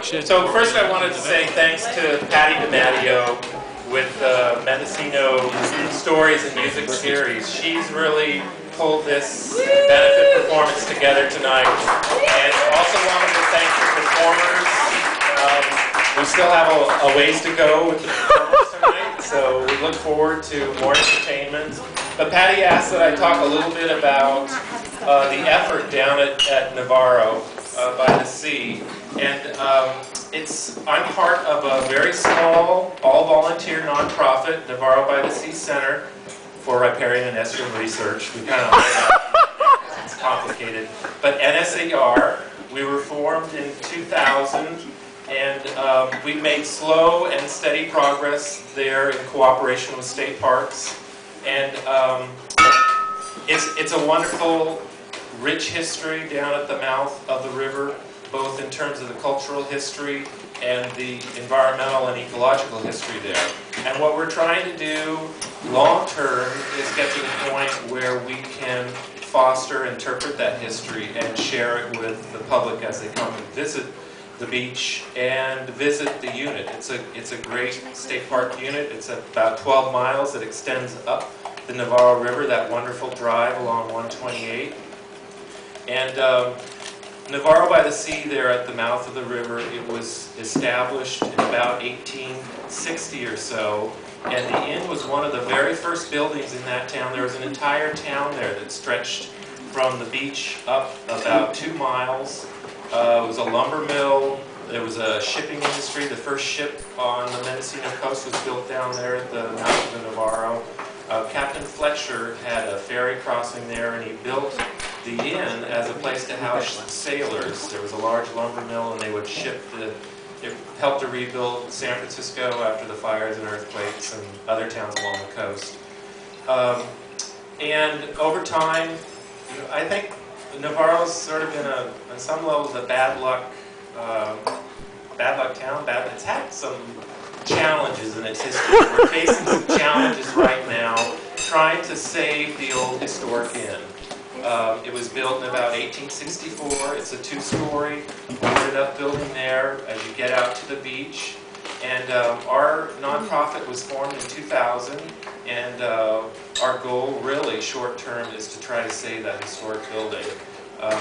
introduction. So first I wanted to say thanks to Patty DiMatteo with the Mendocino Stories and Music series. She's really pulled this benefit performance together tonight. And also wanted to thank the performers. We still have a ways to go with the performance tonight, so we look forward to more entertainment. But Patty asked that I talk a little bit about the effort down at Navarro by the Sea. And I'm part of a very small, all-volunteer nonprofit, Navarro by the Sea Center for Riparian and Estuarine Research. We kind of it's complicated. But NSAR, we were formed in 2000, and we made slow and steady progress there in cooperation with state parks. And it's a wonderful, rich history down at the mouth of the river, both in terms of the cultural history and the environmental and ecological history there. And what we're trying to do long term is get to the point where we can foster, interpret that history and share it with the public as they come and visit the beach and visit the unit. It's a great state park unit. It's about 12 miles. It extends up the Navarro River, that wonderful drive along 128. And Navarro by the Sea there at the mouth of the river, it was established in about 1860 or so, and the inn was one of the very first buildings in that town. There was an entire town there that stretched from the beach up about 2 miles. It was a lumber mill. There was a shipping industry. The first ship on the Mendocino coast was built down there at the mouth of the Navarro. Captain Fletcher had a ferry crossing there, and he built the inn as a place to house sailors. There was a large lumber mill, and they would ship it helped to rebuild San Francisco after the fires and earthquakes and other towns along the coast. And over time, I think Navarro's sort of been on some levels, a bad luck town. It's had some challenges in its history. We're facing some challenges right now, trying to save the old historic inn. It was built in about 1864. It's a 2-story boarded up building there as you get out to the beach. And our nonprofit was formed in 2000, and our goal really short term is to try to save that historic building.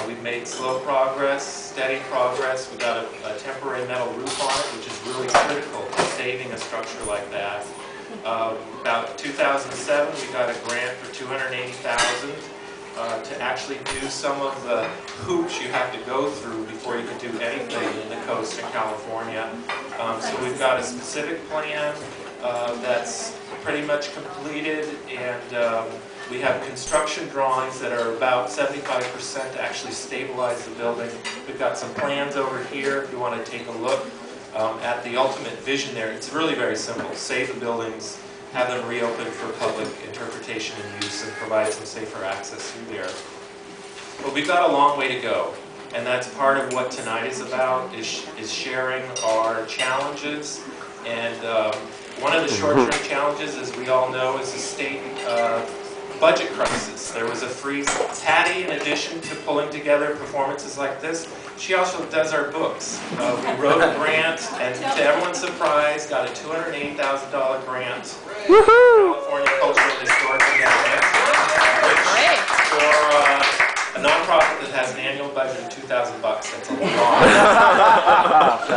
We've made slow progress, steady progress. We've got a temporary metal roof on it, which is really critical to saving a structure like that. About 2007, we got a grant for $280,000 to actually do some of the hoops you have to go through before you can do anything in the coast in California. So we've got a specific plan that's pretty much completed, and we have construction drawings that are about 75% to actually stabilize the building. We've got some plans over here if you want to take a look at the ultimate vision there. It's really very simple. Save the buildings, have them reopened for public interpretation and use, and provide some safer access through there. But we've got a long way to go, and that's part of what tonight is about, is sharing our challenges. And one of the short-term challenges, as we all know, is the state budget crisis. There was a freeze. Patty, in addition to pulling together performances like this, she also does our books. We wrote a grant, and to everyone's surprise, got a $280,000 grant from California Cultural and Historic Endowment, which for a nonprofit that has an annual budget of $2,000, that's a lot.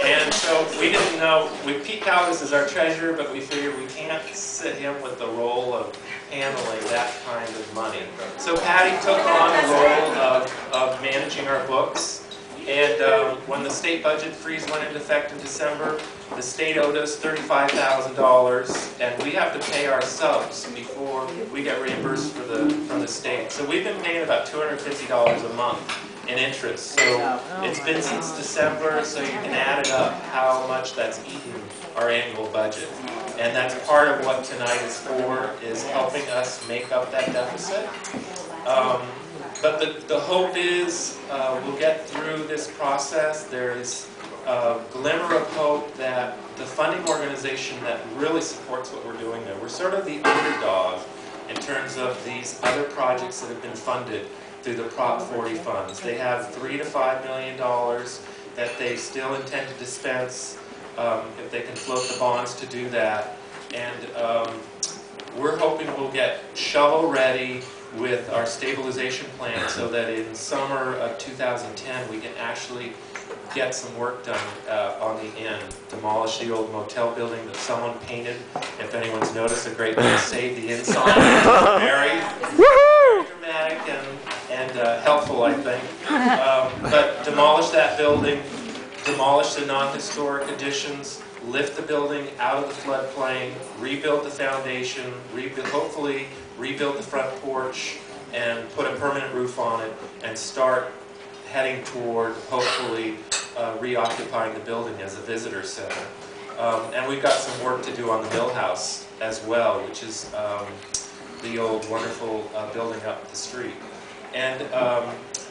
And so we didn't know, Pete Calvis is our treasurer, but we figured we can't sit him with the role of handling that kind of money. So Patty took on the role of managing our books. And when the state budget freeze went into effect in December, the state owed us $35,000, and we have to pay our subs before we get reimbursed from the state. So we've been paying about $250 a month in interest. So it's been since December, so you can add it up how much that's eaten our annual budget. And that's part of what tonight is for, is helping us make up that deficit. But the hope is we'll get through this process. There is a glimmer of hope that the funding organization that really supports what we're doing there, we're sort of the underdog in terms of these other projects that have been funded through the Prop 40 funds. They have $3 to $5 million that they still intend to dispense if they can float the bonds to do that. And we're hoping we'll get shovel ready with our stabilization plan so that in summer of 2010 we can actually get some work done on the end. Demolish the old motel building that someone painted. If anyone's noticed, a great big save the inside. Very dramatic and helpful, I think. But demolish that building, demolish the non-historic additions, lift the building out of the floodplain, rebuild the foundation, hopefully rebuild the front porch, and put a permanent roof on it, and start heading toward, hopefully, reoccupying the building as a visitor center. And we've got some work to do on the mill house as well, which is the old wonderful building up the street. And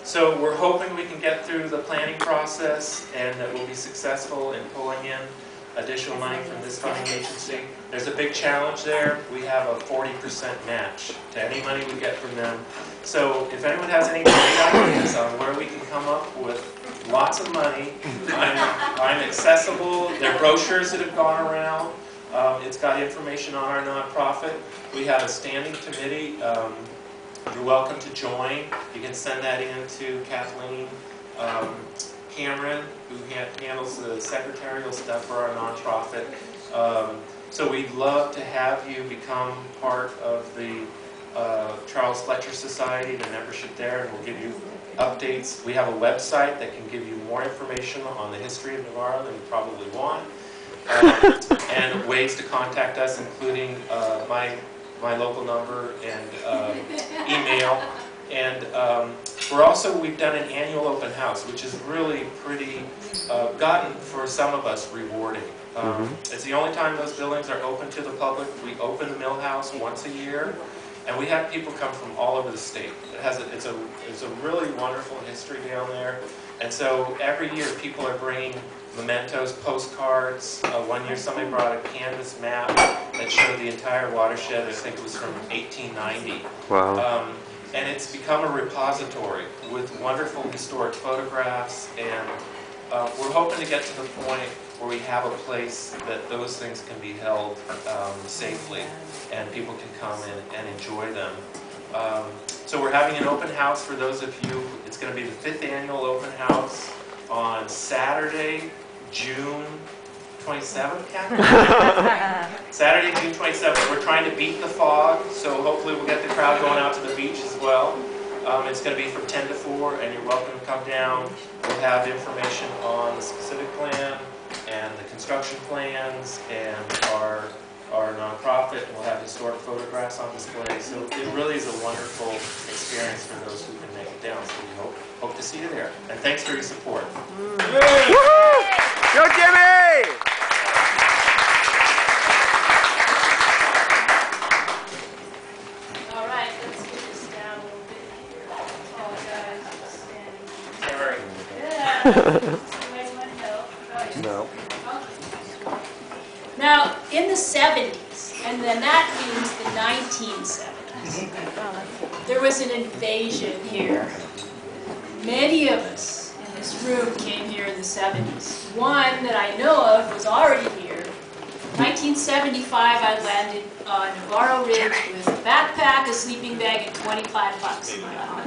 so we're hoping we can get through the planning process and that we'll be successful in pulling in additional money from this funding agency. There's a big challenge there. We have a 40% match to any money we get from them. So if anyone has any great ideas on where we can come up with lots of money, I'm accessible. There are brochures that have gone around. It's got information on our nonprofit. We have a standing committee. You're welcome to join. You can send that in to Kathleen Cameron, who handles the secretarial stuff for our nonprofit. So we'd love to have you become part of the Charles Fletcher Society, the membership there, and we'll give you updates. We have a website that can give you more information on the history of Navarro than you probably want, and ways to contact us, including my local number and email. And we've done an annual open house, which is really pretty, gotten for some of us rewarding. It's the only time those buildings are open to the public. We open the mill house once a year, and we have people come from all over the state. It's a really wonderful history down there. And so every year people are bringing mementos, postcards. One year somebody brought a canvas map that showed the entire watershed. I think it was from 1890. Wow. And it's become a repository with wonderful historic photographs, and we're hoping to get to the point where we have a place that those things can be held safely and people can come in and enjoy them. So we're having an open house for those of you. It's going to be the 5th annual open house on Saturday, June 27th, Catherine? Saturday, June 27th. We're trying to beat the fog, so hopefully we'll get the crowd going out to the beach as well. It's going to be from 10 to 4, and you're welcome to come down. We'll have information on the specific plan and the construction plans and our nonprofit, and we'll have historic photographs on display. So it really is a wonderful experience for those who can make it down. So we hope to see you there. And thanks for your support. Go Jimmy! All right, let's get this down a little bit here. Apologize for standing. Yeah. Somebody want help? No. Now, in the 70s, and then that means the 1970s, there was an invasion here. Many of us in this room came here in the 70s. One that I know of was already here. 1975, I landed on Navarro Ridge with a backpack, a sleeping bag, and $25 in my pocket.